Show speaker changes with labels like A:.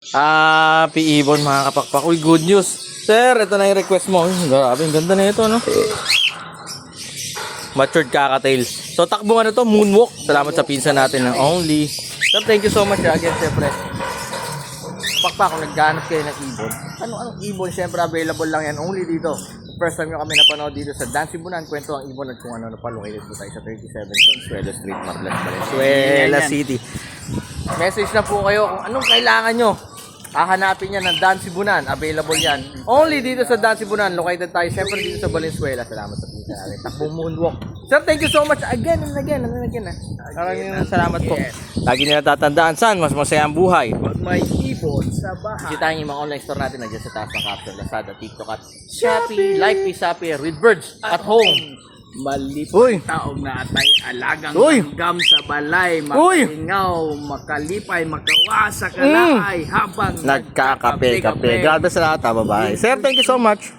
A: Ibon mga kapakpak. Uy, good news. Sir, ito na yung request mo. Uy, grabe, ang ganda na ito, no? Matured Cockatail. So, takbo ano to, moonwalk. Salamat sa pinsan natin ng Only. Sir, thank you so much again, siyempre. Pakpak, kung nagganap kayo ng ibon. Anong ibon? Siyempre, available lang yan. Only dito. First time nyo kami napanood dito sa Dan Sibunan. Kwento ang ibon at kung ano pa. Located po tayo sa 37 Consuelo Street, Marlas, Valenzuela City. Message na po kayo kung anong kailangan nyo. Hahanapin yan ng Dan Sibunan. Available yan. Only dito sa Dan Sibunan. Located tayo siyempre dito sa Valenzuela. Salamat sa pinsan natin. Takbong moonwalk. Sir, thank you so much again and again. Maraming salamat po. Lagi nila tatandaan saan mas masaya ang buhay.
B: Pag may ibon sa bahay.
A: Bisitahin yung mga online store natin nandiyan sa taas ng caption. Lazada, TikTok at Shopee. Like me, Shopee, with birds at home.
B: Malipay taong na atay alagang langgam sa balay, makalingaw, makalipay, makawa sa kalay habang
A: Nagkakape-kape. God bless sa lahat, bye-bye. Sir, thank you so much.